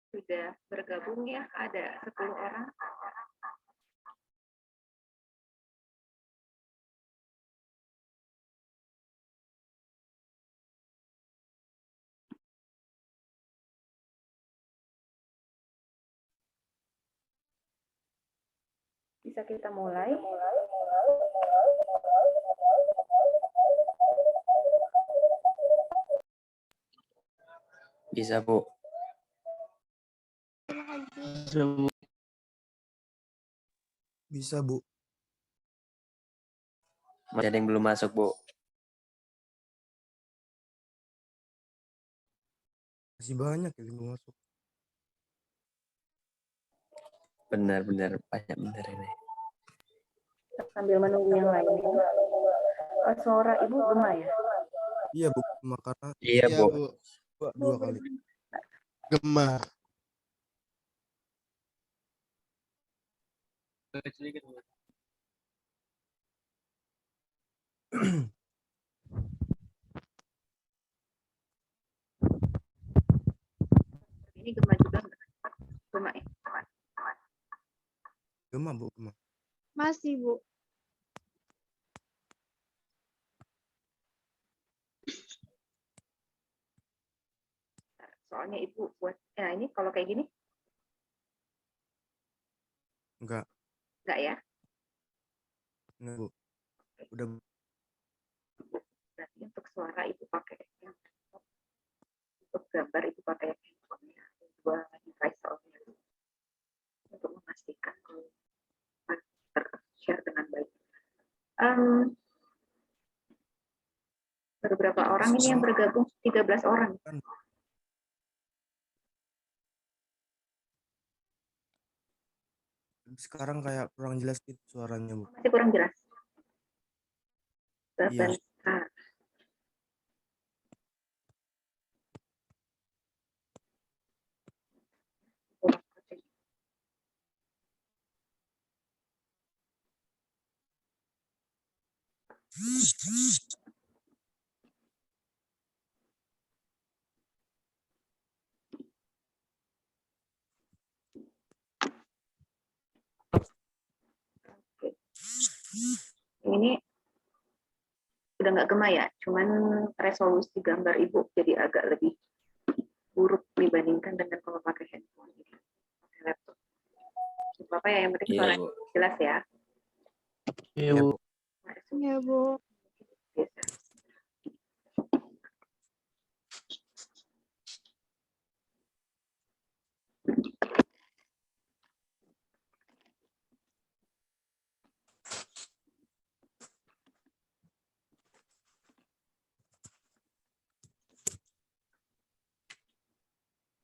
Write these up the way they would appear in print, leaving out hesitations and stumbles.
Sudah bergabung ya, ada 10 orang. Bisa kita mulai. Bisa, Bu. Bisa, Bu. Masih ada yang belum masuk, Bu. Masih banyak yang belum masuk. Benar-benar banyak benar ini. Sambil menunggu yang lain. Suara Ibu gema ya? Iya, Bu. Karena Iya, Bu. Dua kali. Gema. Ini gema juga enggak? Gema ya? Gema, Bu. Gema. Masih, Bu. Soalnya Ibu buat, ya ini kalau kayak gini? Enggak. Enggak ya? Enggak, Bu. Udah, Bu. Berarti untuk suara Ibu pakai yang untuk gambar Ibu pakai yang handphone-nya. Dua device soalnya. Untuk memastikan kalau ter-share dengan baik. Beberapa orang ini yang bergabung, 13 orang. Sekarang kayak kurang jelas gitu suaranya, Bu. Masih kurang jelas. Iya. Sebentar. Ini udah nggak gema ya, cuman resolusi gambar Ibu jadi agak lebih buruk dibandingkan dengan kalau pakai handphone, pakai laptop. Apa ya, yang penting suaranya jelas ya. Iya, Bu. Iya, Bu. Biasa.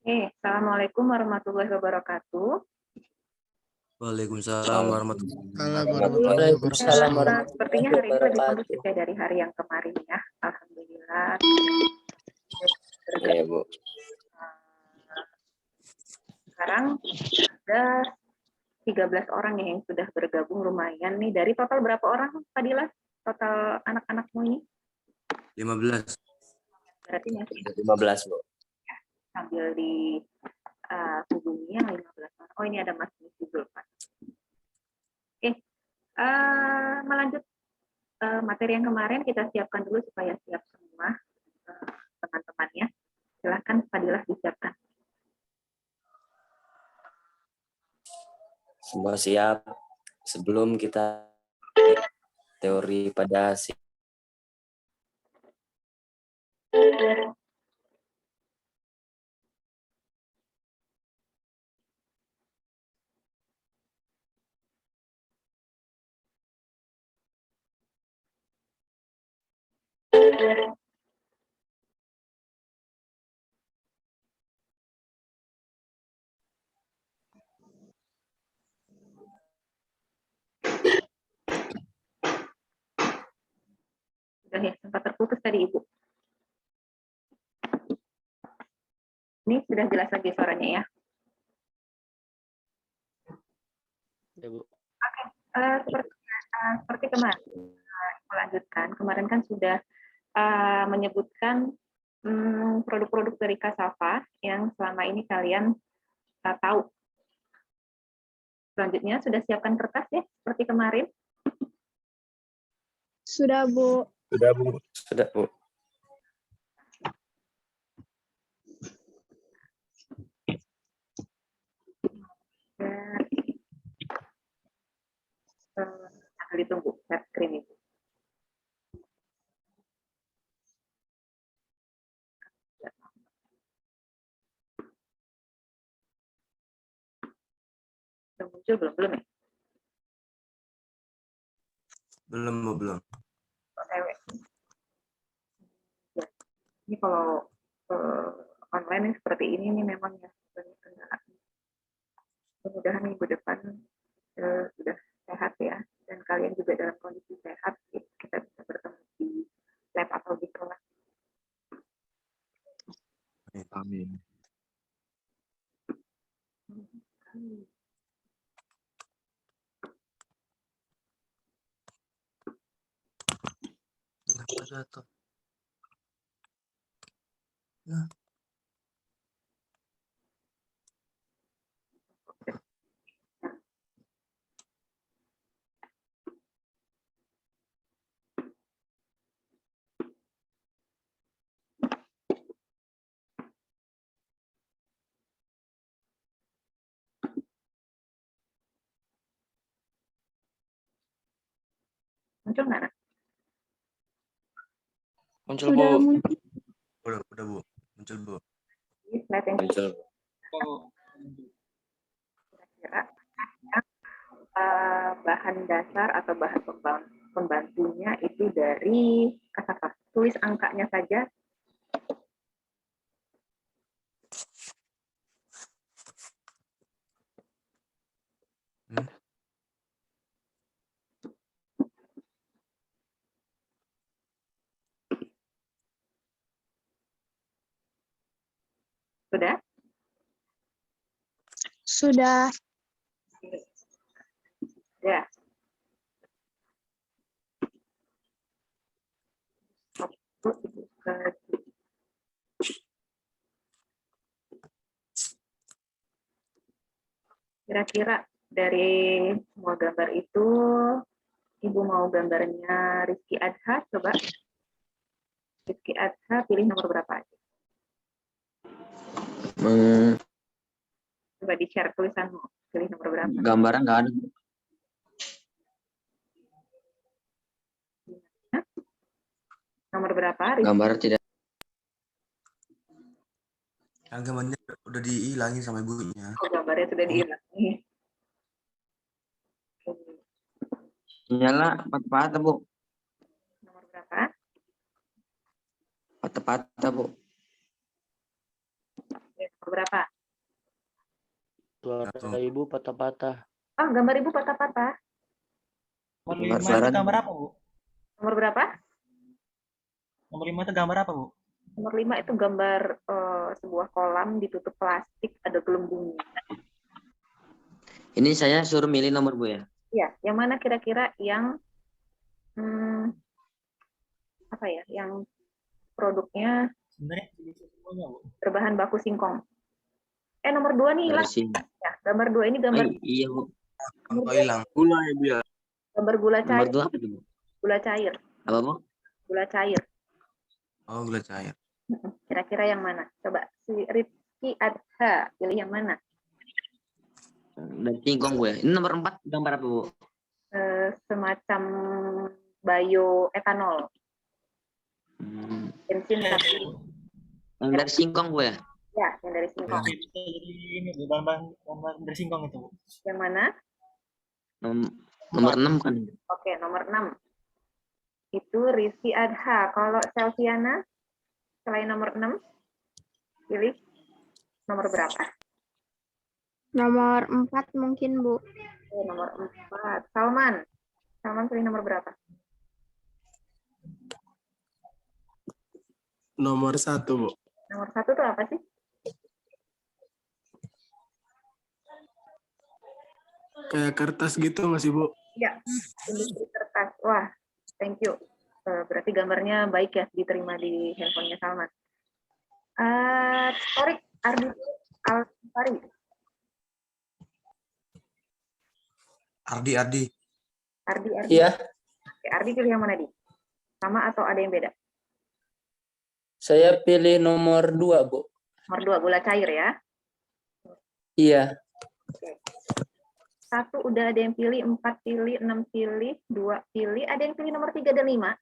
Assalamualaikum warahmatullahi wabarakatuh. Waalaikumsalam warahmatullahi Waalaikumsalam. Sepertinya hari ini lebih kondusif ya dari hari yang kemarin ya. Alhamdulillah. Iya, Bu. Sekarang ada 13 orang yang sudah bergabung, lumayan nih. Dari total berapa orang, Fadila? Total anak-anakmu ini? 15. Berarti masih 15, Bu. sambil di hubungi yang 15 orang. Oh, ini ada Mas Nizul, Pak. Oke, melanjut materi yang kemarin kita siapkan dulu supaya siap semua teman-temannya. Silahkan Fadilah disiapkan. Semua siap. Sebelum kita teori pada Sudah ya, sempat terputus tadi Ibu. Ini sudah jelas lagi suaranya ya. Ya, Bu. Seperti kemarin, melanjutkan. Kemarin kan sudah menyebutkan produk-produk dari Cassava yang selama ini kalian tahu. Selanjutnya sudah siapkan kertas ya, seperti kemarin. Sudah, Bu. Sudah, Bu. Sudah, Bu. Sambil ditunggu share screen itu. Sudah muncul belum? Belum ya? Belum, Bu, belum. OTW. Ya. Ini kalau online ini seperti ini nih memang ya banyak kendala. Mudah-mudahan minggu depan sudah sehat ya, dan kalian juga dalam kondisi sehat, kita bisa bertemu di lab atau di kelas. Amin. Kenapa jatuh? Nah. Muncul nggak? Nak? Muncul, Sudah Bu. muncul. Udah, Bu. Muncul, Bu. Ini slide yang Muncul. kira-kira bahan dasar atau bahan pembantunya itu dari Cassava. Tulis angkanya saja. Sudah? Sudah. Ya. Kira-kira dari semua gambar itu, Ibu mau gambarnya Rizky Adha, coba. Rizky Adha, pilih nomor berapa aja. Coba di-share tulisanmu, pilih nomor berapa. Gambaran nggak ada. Nomor berapa? Rizky? Gambar tidak. Yang gambarnya udah dihilangin sama ibunya. Oh, gambarnya sudah dihilangi. Nyala patah-patah, Bu. Nomor berapa? Patah-patah, Bu. Nomor berapa? Suara Ibu patah-patah. Oh, gambar Ibu patah-patah. Nomor 5 Suara- itu gambar apa, Bu? Nomor berapa? Nomor 5 itu gambar apa, Bu? Nomor 5 itu gambar sebuah kolam ditutup plastik, ada gelembungnya. Ini saya suruh milih nomor, Bu ya. Ya, yang mana kira-kira yang apa ya? Yang produknya Sebenarnya semuanya, Bu. berbahan baku singkong. Nomor 2 nih hilang. Bersih. Ya, gambar 2 ini gambar Iya, Bu. Apa hilang? Gula ya, Bu ya. gambar gula Nomor cair. 2 apa itu, Bu? Gula cair. Apa, Bu? Gula cair. Oh, gula cair. Kira-kira yang mana? Coba si Rizky Adha, pilih yang mana? Dan singkong, Bu ya. Ini nomor 4 gambar apa, Bu? Semacam bioetanol. Bensin tapi Yang dari singkong, Bu ya. ya, yang dari singkong. Bisa jadi ini, Bu, bahan dari singkong itu, Bu. Yang mana? Nomor 6 kan. Oke, nomor 6. Itu Rizky Adha. Kalau Selviana, selain nomor 6, pilih nomor berapa? Nomor 4 mungkin, Bu. Oke, nomor 4. Salman. Salman pilih nomor berapa? Nomor 1, Bu. Nomor 1 itu apa sih? Kayak kertas gitu nggak sih, Bu? Ya, industri kertas. Wah, thank you. Berarti gambarnya baik ya, diterima di handphonenya Salman. Torik, Ardi, Alfari. Ardi. Ardi. Iya, Oke, Ardi pilih yang mana, Di? Sama atau ada yang beda? saya pilih nomor 2, Bu. Nomor 2, gula cair ya. Iya, 1 udah ada yang pilih, 4 pilih, 6 pilih, 2 pilih. Ada yang pilih nomor 3 dan 5?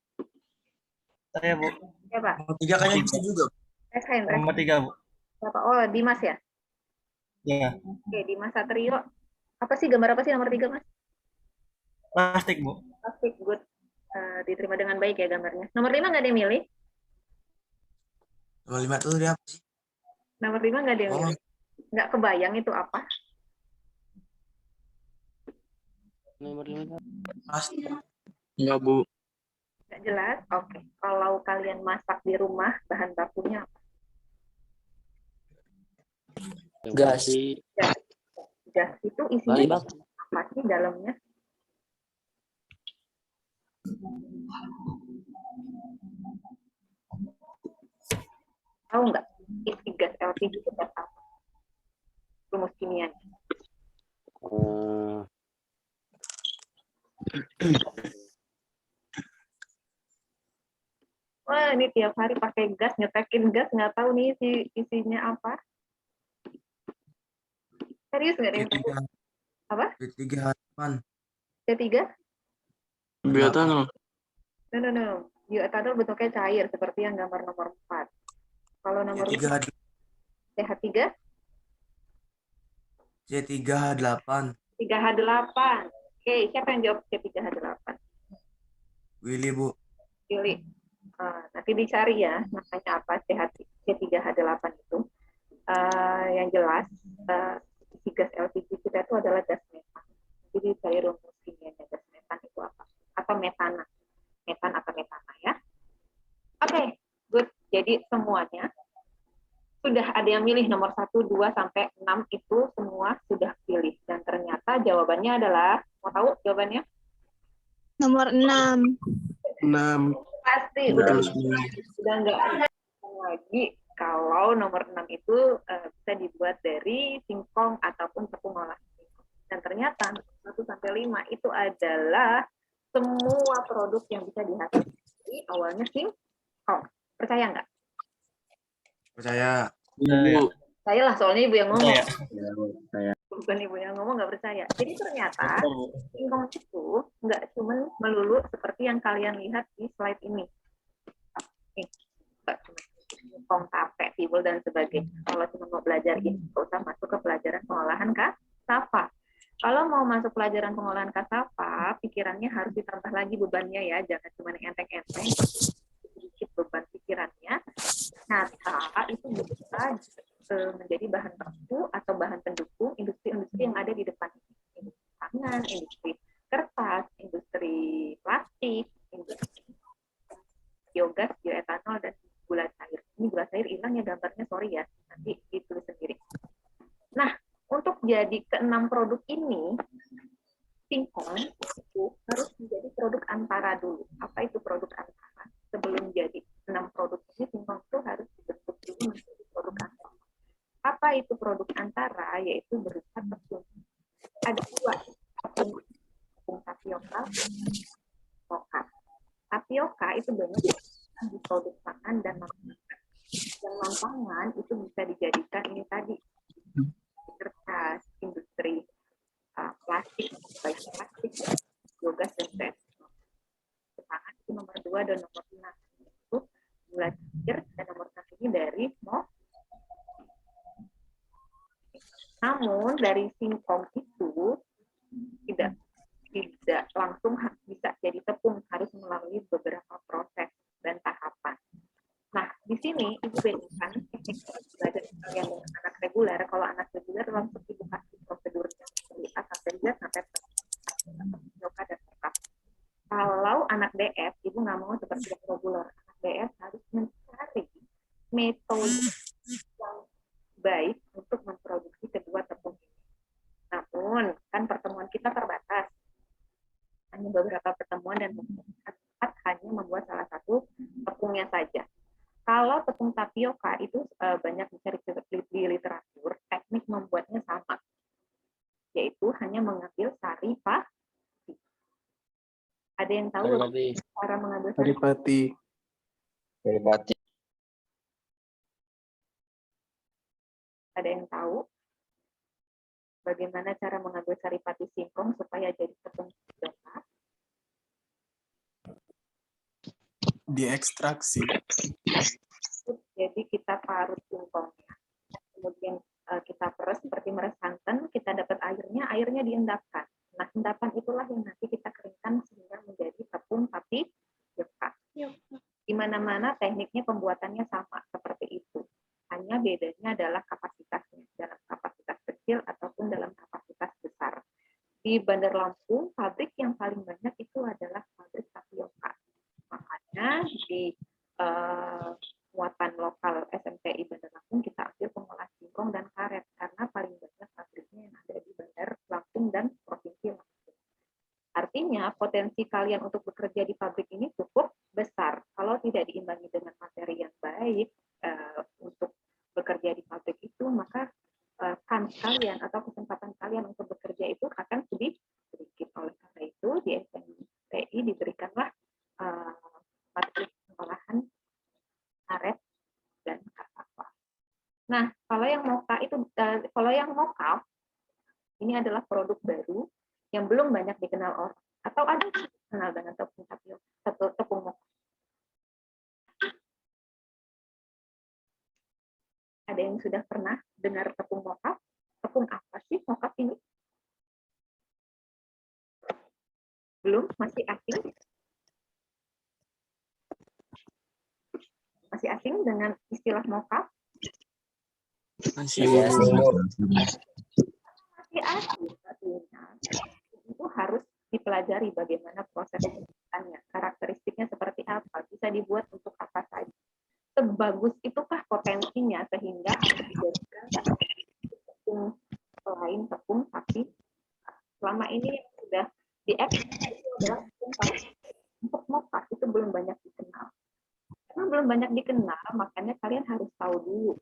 Saya, Bu. Ya, Pak. Nomor 3 kayaknya bisa juga. Resen. Nomor 3, Bu. Siapa? Oh, Dimas ya? Ya, Oke, Dimas Satrio. Apa sih, gambar apa sih nomor 3, Mas? plastik, Bu. Plastik, good. Diterima dengan baik ya gambarnya. Nomor 5 nggak ada yang milih? Nomor 5 tuh dia apa sih? Nomor 5 nggak ada yang Oh. milih? Nggak kebayang itu apa? Nomor 5. Pasti. Enggak, Bu. Nggak jelas? Oke. Kalau kalian masak di rumah, bahan bakunya apa? gas. Gas itu isinya Bahan apa sih dalamnya? Tahu nggak? Isi gas LPG itu apa? Rumus kimianya. Wah, ini tiap hari pakai gas, nyetekin gas, nggak tahu nih isinya apa. Serius nggak ada yang tahu? Apa? D3H8. C3? Bioetanol. No. Bioetanol bentuknya cair, seperti yang gambar nomor 4. Kalau nomor C3H CH3? C3H8. 3H8. Oke, siapa yang jawab C3H8? Willy, Bu. Pilih. Nanti dicari ya, namanya apa C3H8 itu. Yang jelas, isi gas LPG kita itu adalah gas metan. Jadi dicari rumus kimianya gas metan itu apa? Atau metana. Metan atau metana ya. Oke, good. Jadi semuanya sudah ada yang milih nomor 1, 2, sampai 6 itu semua sudah pilih. Dan ternyata jawabannya adalah, mau tahu jawabannya? Nomor 6. 6. Pasti Betul udah semua. nggak ada lagi kalau nomor 6 itu bisa dibuat dari singkong ataupun tepung olah singkong. Dan ternyata 1 sampai 5 itu adalah semua produk yang bisa dihasilkan dari awalnya singkong. Percaya nggak? Percaya. Bu. Saya lah, soalnya ibu yang ngomong. Saya. Bukan ibu yang ngomong nggak percaya. Jadi ternyata Betul, Bu. singkong itu nggak cuma melulu seperti yang kalian lihat di slide ini. Nggak cuma singkong, tape, tiwul, dan sebagainya. Kalau cuma mau belajar ini, nggak usah masuk ke pelajaran pengolahan kasava. Kalau mau masuk pelajaran pengolahan kasava, pikirannya harus ditambah lagi bebannya ya. Jangan cuma enteng-enteng, sedikit beban pikirannya. Ternyata itu bisa menjadi bahan baku atau bahan pendukung industri-industri yang ada di depan. Industri pangan, industri kertas, industri plastik, industri biogas, bioetanol, dan gula cair. Ini gula cair hilang ya gambarnya, sorry ya. Nanti ditulis sendiri. Nah, untuk jadi ke-6 produk ini, singkong itu harus menjadi produk antara dulu. Apa itu produk antara? Sebelum jadi 6 produk ini, singkong itu harus dibentuk dulu menjadi produk antara. Apa itu produk antara? Yaitu berupa tepung. Ada 2, tepung tapioka, moka. Tapioka itu banyak di produk pangan dan non-pangan. Yang non-pangan itu bisa dijadikan ini tadi, kertas, industri plastik, baik plastik, biogas, dan bioetanol. Pangan itu nomor 2 dan nomor 6. Itu gula cair, dan nomor 1 ini dari namun dari singkong itu tidak langsung bisa jadi tepung, harus melalui beberapa proses dan tahapan. Nah, di sini ibu bedakan belajar kalian dengan anak reguler. Kalau anak reguler langsung ibu kasih prosedurnya dari A sampai Z sampai Yoka dan Moka. Kalau anak DF, ibu nggak mau seperti yang reguler. Anak DF harus mencari metode yang baik untuk memproduksi kedua tepung ini. Namun, kan pertemuan kita hanya mengambil sari pati. Ada yang tahu cara mengambil sari pati? Saripati. Ada yang tahu bagaimana cara mengambil saripati singkong supaya jadi tepung tapioka? Diekstraksi. Jadi kita parut singkongnya, kemudian kita peres seperti meres santan, kita dapat airnya diendapkan. Nah, endapan itulah yang nanti kita keringkan sehingga menjadi tepung tapioka. Di mana-mana tekniknya pembuatannya sama seperti itu. Hanya bedanya adalah kapasitasnya, dalam kapasitas kecil ataupun dalam kapasitas besar. Di Bandar Lampung, pabrik yang paling banyak itu adalah pabrik tapioka. Makanya di muatan lokal SMTI Bandar Lampung kita ambil pengolah singkong dan karet karena paling banyak pabriknya yang ada di Bandar Lampung dan Provinsi Lampung. Artinya potensi kalian untuk bekerja di pabrik ini cukup besar. Kalau tidak diimbangi dengan materi yang baik untuk bekerja di pabrik itu, maka kans kalian atau kesempatan kalian untuk bekerja itu akan sedikit. Oleh karena itu di SMTI diberikanlah materi pengolahan karet dan kasava. Nah, kalau yang mocha ini adalah produk baru yang belum banyak dikenal orang. Atau ada yang kenal dengan tepung tapioka atau tepung mocha? Ada yang sudah pernah dengar tepung mocha? Tepung apa sih mocha ini? Belum? Masih asing? Masih asing dengan istilah mocha? Masih Iya, asing. Masih asing, artinya itu harus dipelajari bagaimana proses pembuatannya, karakteristiknya seperti apa, bisa dibuat untuk apa saja. Sebagus itukah potensinya sehingga harus dijadikan tepung selain tepung tapi selama ini yang sudah diekspor itu adalah tepung tapi untuk mocha itu belum banyak dikenal. Karena belum banyak dikenal, makanya kalian harus tahu dulu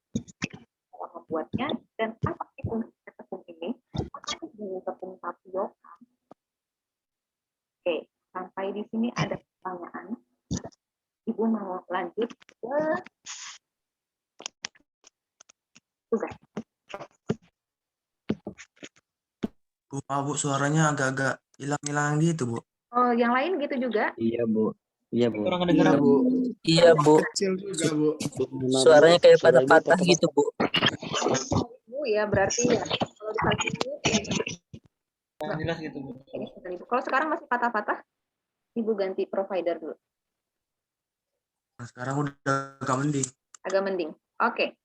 cara membuatnya dan apa sih fungsi tepung ini, apa sih tepung tapioka. Oke, sampai di sini ada pertanyaan. Ibu mau lanjut ke tugas. Bu, suaranya agak-agak hilang-hilang gitu, Bu. Oh, yang lain gitu juga? Iya, Bu. Iya, Bu. Kurang kedengeran. Iya, Bu. Kecil juga, Bu. Suaranya kayak patah-patah gitu, Bu. Bu ya, berarti ya. Kalau di pagi ini Kurang jelas gitu, Bu. ini sekali. Kalau sekarang masih patah-patah, Ibu ganti provider dulu. Nah, sekarang udah agak mending. Agak mending. Oke.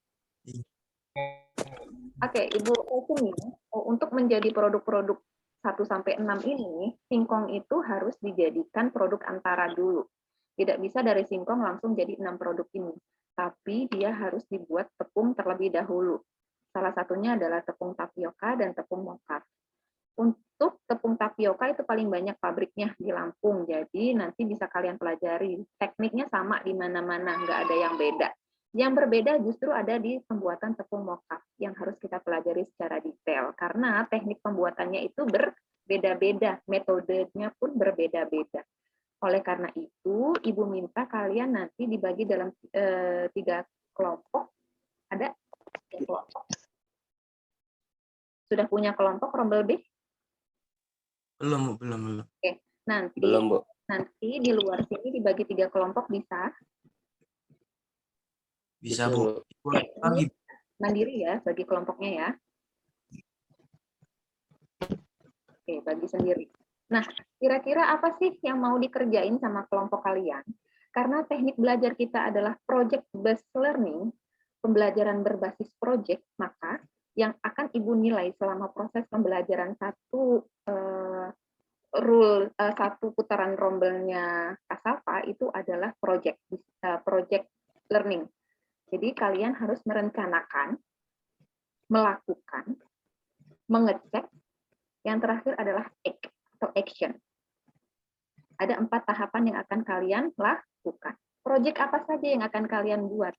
Oke, Ibu Esumi, untuk menjadi produk-produk 1-6 ini, singkong itu harus dijadikan produk antara dulu. Tidak bisa dari singkong langsung jadi 6 produk ini. Tapi dia harus dibuat tepung terlebih dahulu. Salah satunya adalah tepung tapioka dan tepung mocha. Untuk tepung tapioka itu paling banyak pabriknya di Lampung. Jadi nanti bisa kalian pelajari. Tekniknya sama di mana-mana, nggak ada yang beda. Yang berbeda justru ada di pembuatan tepung mocha yang harus kita pelajari secara detail. Karena teknik pembuatannya itu berbeda-beda, metodenya pun berbeda-beda. Oleh karena itu, Ibu minta kalian nanti dibagi dalam 3 kelompok. Ada 3 kelompok. Sudah punya kelompok Rombel B? Belum, Bu, belum. Oke, nanti Belum, Bu. nanti di luar sini dibagi 3 kelompok bisa. Bisa, Bu. Lagi. Mandiri ya, bagi kelompoknya ya. Oke, bagi sendiri. Nah, kira-kira apa sih yang mau dikerjain sama kelompok kalian? Karena teknik belajar kita adalah project-based learning, pembelajaran berbasis project, maka yang akan Ibu nilai selama proses pembelajaran satu putaran rombelnya kasava itu adalah project learning. Jadi kalian harus merencanakan, melakukan, mengecek, yang terakhir adalah action. Ada 4 tahapan yang akan kalian lakukan. Project apa saja yang akan kalian buat?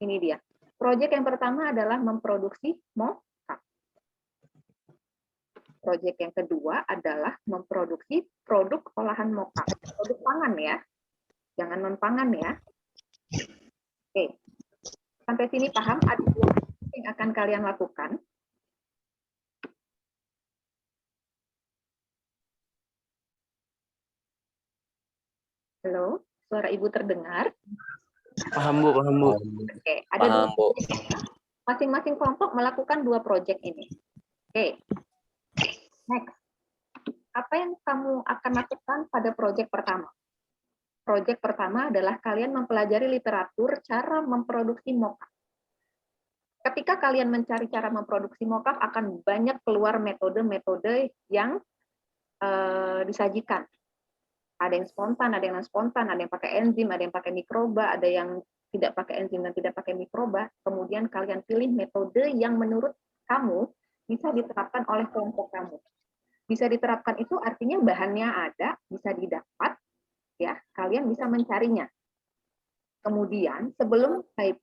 Ini dia. Project yang pertama adalah memproduksi mocha. Proyek yang kedua adalah memproduksi produk olahan mocha, produk pangan ya, jangan non pangan ya. Oke, sampai sini paham? Ada dua yang akan kalian lakukan. Halo, suara ibu terdengar? Paham Bu, paham Bu. Oke, ada Paham Bu. masing-masing kelompok melakukan 2 proyek ini. Oke, next. Apa yang kamu akan lakukan pada proyek pertama? Proyek pertama adalah kalian mempelajari literatur cara memproduksi mocha. Ketika kalian mencari cara memproduksi mocha, akan banyak keluar metode-metode yang disajikan. Ada yang spontan, ada yang non spontan, ada yang pakai enzim, ada yang pakai mikroba, ada yang tidak pakai enzim dan tidak pakai mikroba. Kemudian kalian pilih metode yang menurut kamu bisa diterapkan oleh kelompok kamu. Bisa diterapkan itu artinya bahannya ada, bisa didapat, ya kalian bisa mencarinya. Kemudian sebelum mulai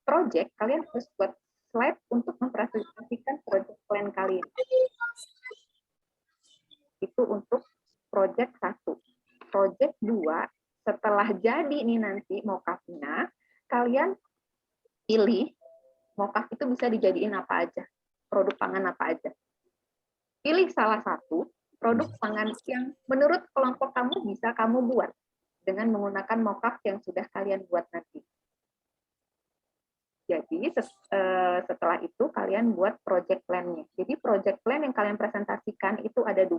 project, kalian harus buat slide untuk mempresentasikan project plan kalian. Itu untuk project 1. Project 2, setelah jadi nih nanti mocha-nya, kalian pilih mocha itu bisa dijadiin apa aja, produk pangan apa aja. Pilih salah satu produk pangan yang menurut kelompok kamu bisa kamu buat dengan menggunakan mocha yang sudah kalian buat nanti. Jadi setelah itu kalian buat project plan-nya. Jadi project plan yang kalian presentasikan itu ada 2.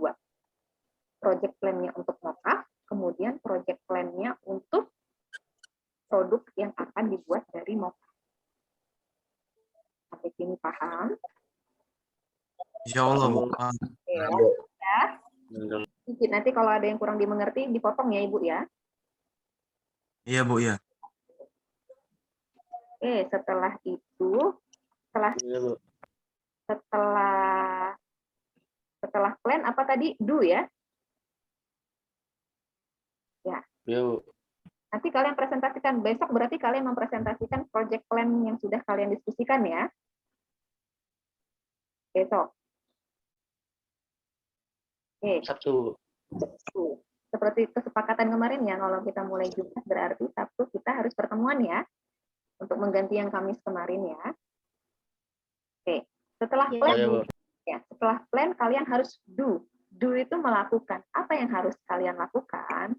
Project plan-nya untuk mocha, kemudian project plan-nya untuk produk yang akan dibuat dari mocha. Sampai sini paham? Insya Allah Bu. Paham. Ya. Nanti kalau ada yang kurang dimengerti, dipotong ya Ibu ya. Iya Bu, ya. Oke, setelah itu, setelah plan apa tadi? Do ya? Ya. Nanti kalian presentasikan besok, berarti kalian mempresentasikan project plan yang sudah kalian diskusikan ya. Besok. Oke. Sabtu. Seperti kesepakatan kemarin ya, kalau kita mulai Jumat berarti Sabtu kita harus pertemuan ya, untuk mengganti yang Kamis kemarin ya. Oke. Setelah plan, ya, setelah plan kalian harus do. Do itu melakukan. Apa yang harus kalian lakukan?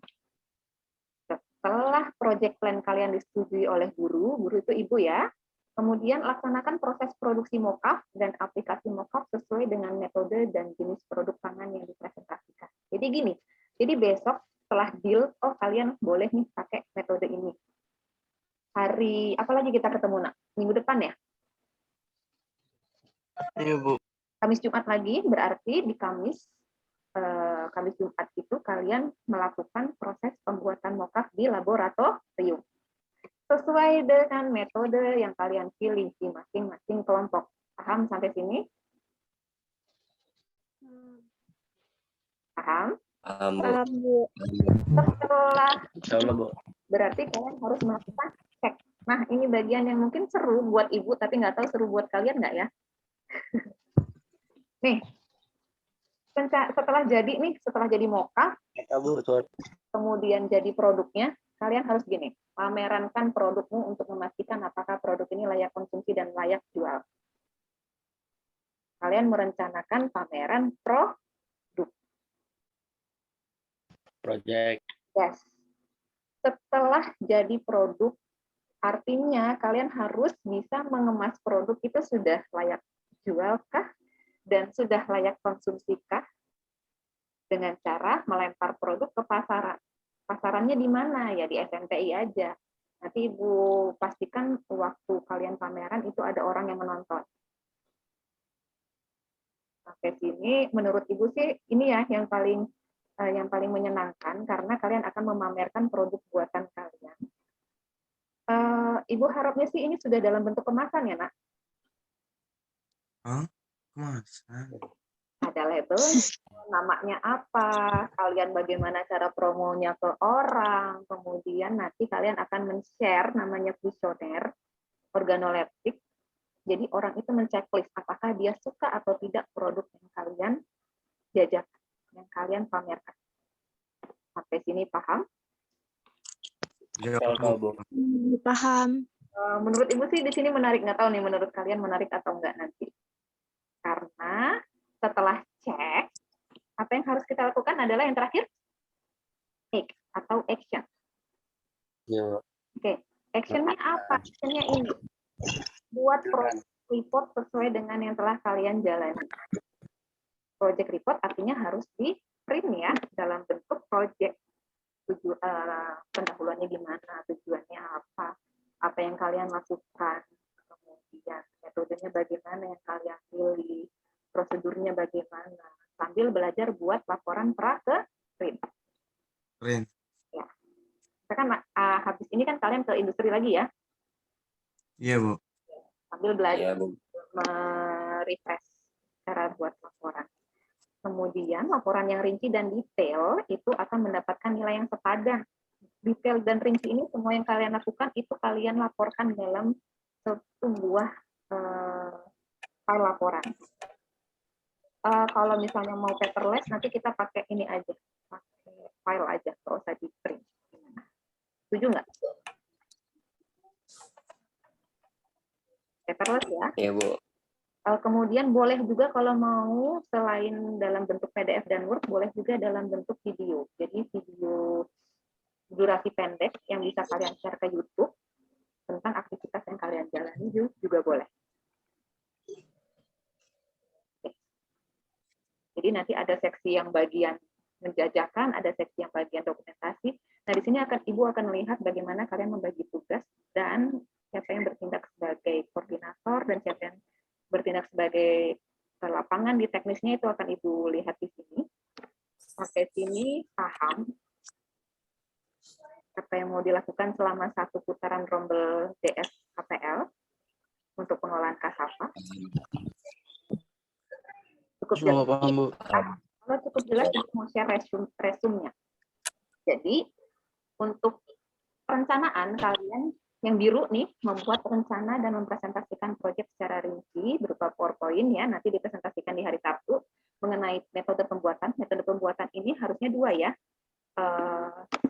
Setelah project plan kalian disetujui oleh guru itu ibu ya, kemudian laksanakan proses produksi mock-up dan aplikasi mock-up sesuai dengan metode dan jenis produk pangan yang dipresentasikan. Jadi gini, jadi besok setelah deal, oh kalian boleh nih pakai metode ini. Hari, apalagi kita ketemu nak? Minggu depan ya? Iya Bu. Kamis Jumat lagi, berarti di Kamis Jumat itu kalian melakukan proses pembuatan mock-up di laboratorium sesuai dengan metode yang kalian pilih di masing-masing kelompok. Paham sampai sini? Paham? Paham Bu. Paham Bu. Setelah Bu. berarti kalian harus melakukan cek. Nah, ini bagian yang mungkin seru buat ibu, tapi nggak tahu seru buat kalian nggak ya? Nih, setelah jadi mocha, kemudian jadi produknya, kalian harus gini, pamerankan produkmu untuk memastikan apakah produk ini layak konsumsi dan layak jual. Kalian merencanakan pameran produk. Project. Yes. Setelah jadi produk, artinya kalian harus bisa mengemas produk itu sudah layak jual kah? Dan sudah layak konsumsi kah? Dengan cara melempar produk ke pasaran. Pasarannya di mana? Ya di SMTI aja. Nanti Ibu pastikan waktu kalian pameran itu ada orang yang menonton. Sampai sini menurut Ibu sih ini ya yang paling menyenangkan karena kalian akan memamerkan produk buatan kalian. Ibu harapnya sih ini sudah dalam bentuk kemasan ya, Nak? Kemasan. Ada label, namanya apa, kalian bagaimana cara promonya ke orang, kemudian nanti kalian akan men-share namanya kuesioner organoleptik. Jadi orang itu men-checklist apakah dia suka atau tidak produk yang kalian jajakan yang kalian pamerkan. Sampai sini paham? Ya, Tahu, Bu. Paham. Menurut Ibu sih di sini menarik, nggak tahu nih menurut kalian menarik atau enggak nanti. Karena setelah cek, apa yang harus kita lakukan adalah yang terakhir, take atau action. Ya. Oke, actionnya apa? Actionnya ini, buat project report sesuai dengan yang telah kalian jalani. Project report artinya harus di print ya, dalam bentuk project. Pendahuluannya gimana, tujuannya apa yang kalian lakukan, kemudian metodenya bagaimana yang kalian pilih, prosedurnya bagaimana, sambil belajar buat laporan ke print. Keren. Ya. Kan habis ini kan kalian ke industri lagi ya, Iya, Bu. sambil belajar Iya, Bu. refresh cara buat laporan. Kemudian laporan yang rinci dan detail itu akan mendapatkan nilai yang sepadan. Detail dan rinci ini semua yang kalian lakukan itu kalian laporkan dalam sebuah file laporan. Kalau misalnya mau paperless, nanti kita pakai ini aja, pakai file aja, nggak usah di print. Setuju nggak? Paperless ya. Iya, Bu. Kemudian boleh juga kalau mau selain dalam bentuk PDF dan Word, boleh juga dalam bentuk video. Jadi video durasi pendek yang bisa kalian share ke YouTube tentang aktivitas yang kalian jalani juga boleh. Oke. Jadi nanti ada seksi yang bagian menjajakan, ada seksi yang bagian dokumentasi. Nah, di sini Ibu akan melihat bagaimana kalian membagi tugas dan siapa yang bertindak sebagai koordinator dan siapa yang bertindak sebagai lapangan di teknisnya itu akan Ibu lihat di sini. Sampai sini paham apa yang mau dilakukan selama satu putaran rombel DS KPL untuk pengolahan kasava. Cukup Semua jelas. paham, Bu. Kalau cukup jelas, Ibu mau share resume-nya. Jadi untuk perencanaan kalian yang biru nih membuat rencana dan mempresentasikan proyek secara rinci berupa PowerPoint ya, nanti dipresentasikan di hari Sabtu mengenai metode pembuatan. Metode pembuatan ini harusnya dua ya,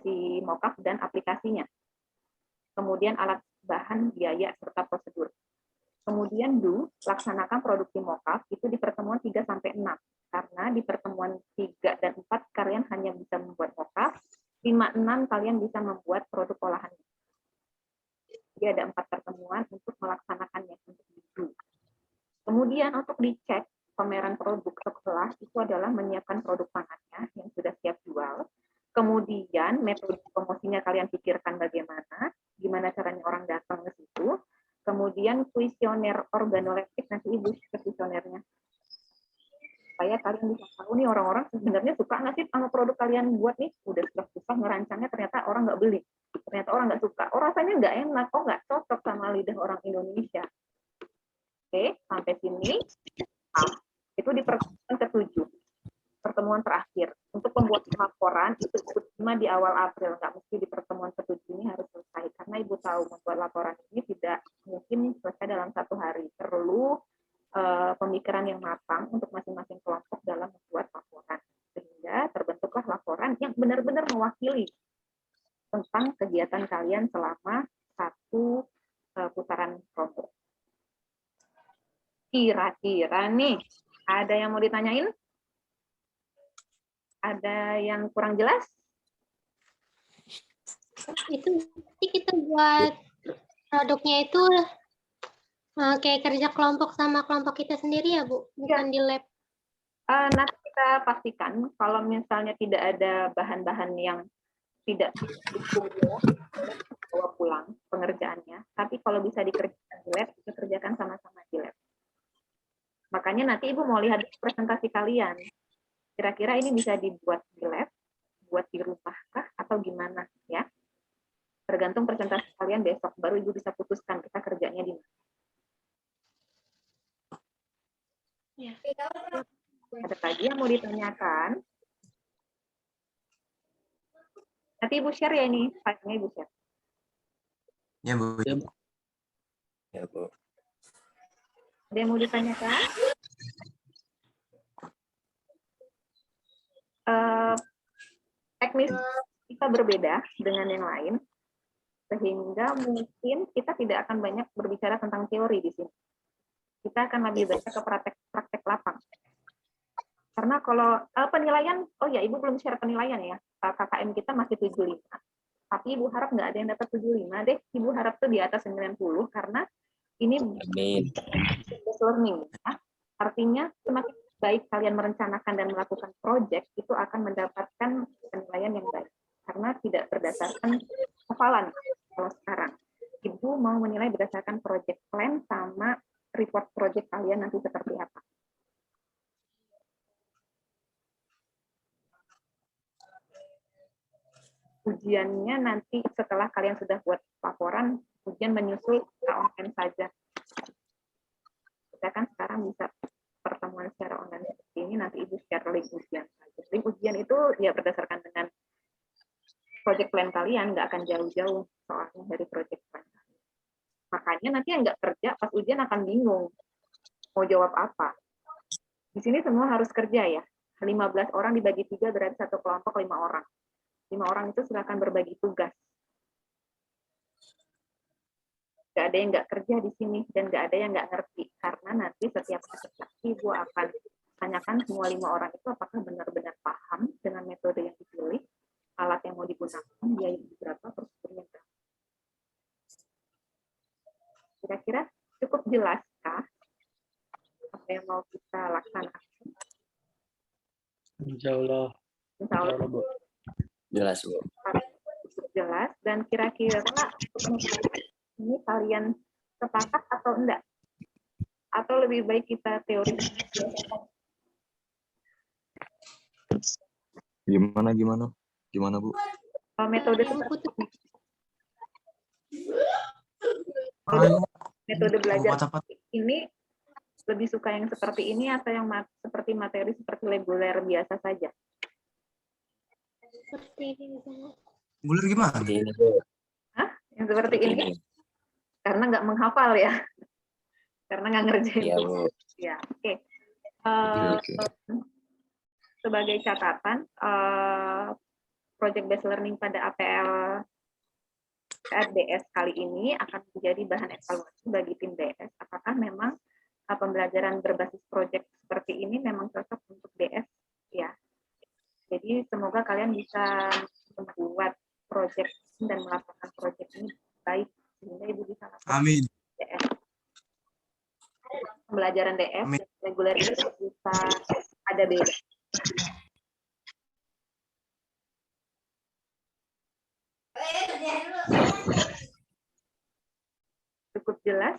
si mockup dan aplikasinya. Kemudian alat bahan, biaya serta prosedur. Kemudian laksanakan produksi mockup itu di pertemuan 3 sampai 6. Karena di pertemuan 3 dan 4 kalian hanya bisa membuat mockup, 5-6 kalian bisa membuat produk olahannya. Jadi ada 4 pertemuan untuk melaksanakannya untuk do. Kemudian untuk dicek pameran produk setelah itu adalah menyiapkan produk pangannya yang sudah siap jual. Kemudian metode promosinya kalian pikirkan bagaimana, gimana caranya orang datang ke situ. Kemudian kuesioner organoleptik, nanti Ibu ke kuesionernya. Supaya kalian bisa tahu nih orang-orang sebenarnya suka nggak sih sama produk kalian buat nih, udah susah ngerancangnya ternyata orang nggak beli. Ternyata orang nggak suka, oh rasanya nggak enak, oh nggak cocok sama lidah orang Indonesia. Oke, sampai sini. Itu di pertemuan ke-7, pertemuan terakhir. Untuk pembuatan laporan, itu cuma di awal April, nggak mesti di pertemuan ke-7 ini harus selesai. Karena Ibu tahu, membuat laporan ini tidak mungkin selesai dalam 1 hari. Perlu pemikiran yang matang untuk masing-masing kelompok dalam membuat laporan. Sehingga terbentuklah laporan yang benar-benar mewakili tentang kegiatan kalian selama 1 putaran rombel. Kira-kira nih, ada yang mau ditanyain? Ada yang kurang jelas? Itu nanti kita buat produknya itu kayak kerja kelompok sama kelompok kita sendiri ya, Bu? Bukan di lab. Nanti kita pastikan kalau misalnya tidak ada bahan-bahan yang tidak bawa pulang pengerjaannya, tapi kalau bisa dikerjakan di lab, kita kerjakan sama-sama di lab. Makanya nanti Ibu mau lihat presentasi kalian. Kira-kira ini bisa dibuat di lab, buat di rumah kah, atau gimana ya? Tergantung presentasi kalian besok, baru Ibu bisa putuskan kita kerjanya di mana. Ya. Ada lagi yang mau ditanyakan? Nanti Ibu share ya ini, filenya Ibu share. Ya, Bu. Ya, Bu. Ada yang mau ditanyakan? teknis kita berbeda dengan yang lain, sehingga mungkin kita tidak akan banyak berbicara tentang teori di sini. Kita akan lebih banyak ke praktek lapang. Karena kalau penilaian, oh ya, Ibu belum share penilaian ya. KKM kita masih 75. Tapi Ibu harap nggak ada yang dapat 75 deh. Ibu harap tuh di atas 90 karena ini Amin. business learning. Ya. Artinya semakin baik kalian merencanakan dan melakukan project, itu akan mendapatkan penilaian yang baik. Karena tidak berdasarkan hafalan kalau sekarang. Ibu mau menilai berdasarkan project plan sama report project kalian nanti seperti apa. Ujiannya nanti setelah kalian sudah buat laporan, ujian menyusul online saja. Kita kan sekarang bisa pertemuan secara online seperti ini, nanti Ibu share link ujian saja. Link ujian itu ya berdasarkan dengan project plan kalian, nggak akan jauh-jauh soalnya dari project plan kalian. Makanya nanti yang nggak kerja pas ujian akan bingung mau jawab apa. Di sini semua harus kerja ya. 15 orang dibagi 3 berarti satu kelompok 5 orang. 5 orang itu silakan berbagi tugas. Nggak ada yang nggak kerja di sini dan nggak ada yang nggak ngerti karena nanti setiap presentasi Ibu akan tanyakan semua 5 orang itu apakah benar-benar paham dengan metode yang dipilih, alat yang mau digunakan, biaya berapa, prosedurnya berapa. Kira-kira cukup jelaskah apa yang mau kita laksanakan? Insya Allah. Insya Allah Bu. Jelas, Bu. cukup jelas dan kira-kira ini kalian sepakat atau enggak? Atau lebih baik kita teori? Gimana, Bu? Metode metode belajar ini lebih suka yang seperti ini atau yang seperti materi seperti reguler biasa saja? Seperti ini misalnya. Reguler gimana? Seperti ini, Bu. Hah? Yang seperti ini? Karena nggak menghafal ya? Karena nggak ngerjain. Iya, Bu. Ya, oke. Oke. Sebagai catatan, project based learning pada APL DS kali ini akan menjadi bahan evaluasi bagi tim DS. Apakah memang pembelajaran berbasis project seperti ini memang cocok untuk DS? Ya. Jadi semoga kalian bisa membuat project dan melakukan project ini baik sehingga Ibu bisa lakukan Amin. DS. Pembelajaran DS dan reguler itu bisa ada beda. Cukup jelas?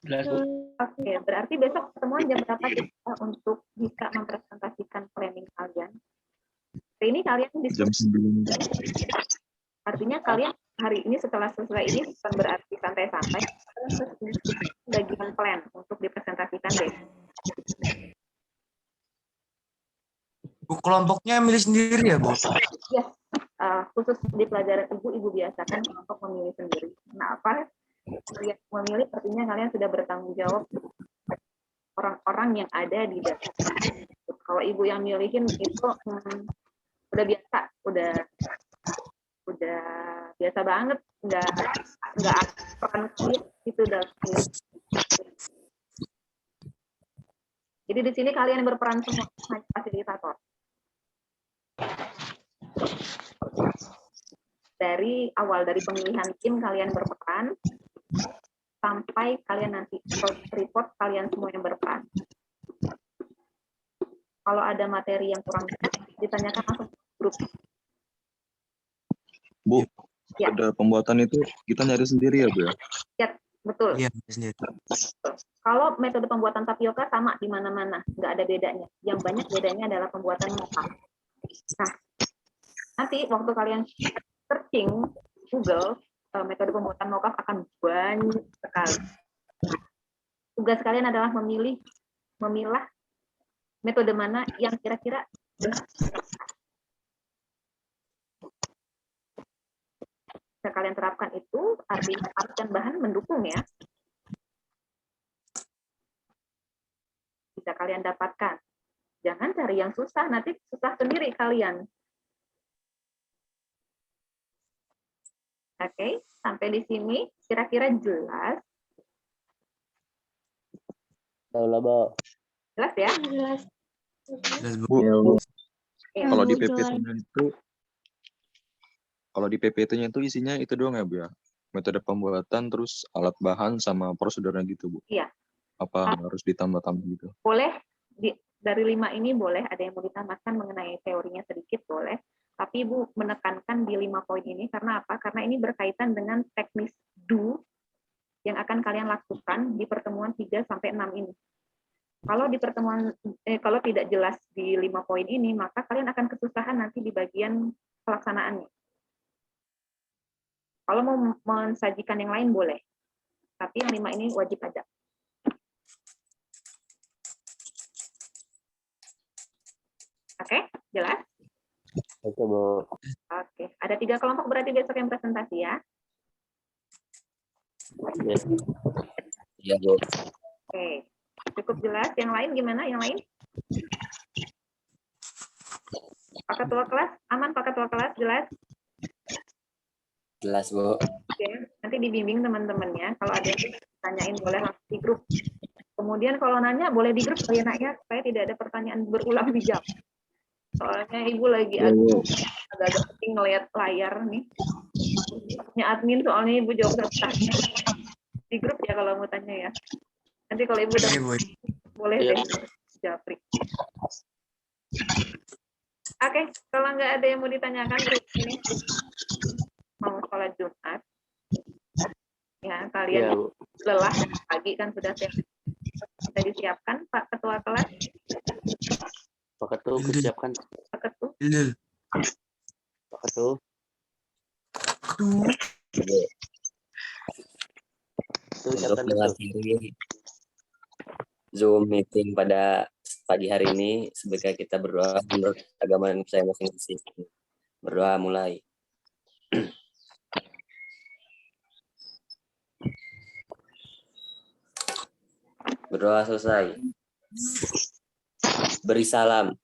Jelas, Bu. Oke, berarti besok ketemuan jam berapa kita untuk bisa mempresentasikan planning kalian? Hari ini kalian Jam 9. artinya kalian hari ini setelah selesai ini bukan berarti santai-santai, bagian plan untuk dipresentasikan deh. Bu, kelompoknya milih sendiri ya, Bu? Yes, khusus di pelajaran Ibu biasakan kelompok memilih sendiri. Nah, apa kalian memilih artinya kalian sudah bertanggung jawab orang-orang yang ada di data. Kalau Ibu yang milihin itu udah biasa, udah biasa banget, nggak peran itu udah. Jadi di sini kalian berperan semua hanya fasilitator. Dari awal dari pemilihan tim kalian berperan sampai kalian nanti report kalian semua yang berperan. Kalau ada materi yang kurang ditanyakan langsung grup. Bu, Ya. ada pembuatan itu kita nyari sendiri ya, Bu ya? Ya, betul. Iya, sendiri. Kalau metode pembuatan tapioka sama di mana-mana, nggak ada bedanya. Yang banyak bedanya adalah pembuatan mock-up. Nah, nanti waktu kalian searching Google, metode pembuatan mock-up akan banyak sekali. Tugas kalian adalah memilah metode mana yang kira-kira bisa kalian terapkan itu, artinya alat dan bahan mendukung ya. Bisa kalian dapatkan Jangan cari yang susah, nanti susah sendiri kalian. Oke, sampai di sini kira-kira jelas? Tahu lah, Bu. Jelas ya? Jelas. Jelas, Bu. Bu, Ya, Bu. Oke. kalau di Bu, jelas. PPT-nya itu, kalau di PPT-nya itu isinya itu doang ya, Bu ya? Metode pembuatan, terus alat bahan sama prosedurnya gitu, Bu. Iya. Apa harus ditambah-tambah gitu? Boleh dari 5 ini boleh ada yang mau ditambahkan mengenai teorinya sedikit boleh, tapi Ibu menekankan di 5 poin ini karena apa? Karena ini berkaitan dengan teknis do yang akan kalian lakukan di pertemuan 3 sampai 6 ini. Kalau di pertemuan kalau tidak jelas di 5 poin ini, maka kalian akan kesusahan nanti di bagian pelaksanaannya. Kalau mau mensajikan yang lain boleh, tapi yang 5 ini wajib ada. Oke, jelas? Oke, Bu. Oke, ada 3 kelompok berarti besok yang presentasi ya. Iya. Iya, Bu. Oke, cukup jelas. Yang lain gimana? Yang lain? Pak Ketua kelas, aman Pak Ketua kelas, jelas? Jelas, Bu. Oke, nanti dibimbing teman-temannya. Kalau ada yang tanyain boleh langsung di grup. Kemudian kalau nanya boleh di grup ya nak ya, supaya tidak ada pertanyaan berulang dijawab. Soalnya Ibu lagi agak-agak penting ngeliat layar nih. Punya admin soalnya Ibu jawab satu tanya. Di grup ya kalau mau tanya ya. Nanti kalau Ibu udah Iya, Bu. boleh Iya. deh japri. Oke, kalau nggak ada yang mau ditanyakan grup ini mau sholat Jumat. Ya, kalian Iya, Bu. lelah pagi kan sudah disiapkan Pak Ketua kelas, Pak Ketua, persiapkan. Pak Ketua. Lil. Pak Ketua. Aduh. Untuk mengakhiri Zoom meeting pada pagi hari ini, sebaiknya kita berdoa menurut agama saya masing-masing. Berdoa mulai. Berdoa selesai. Beri salam.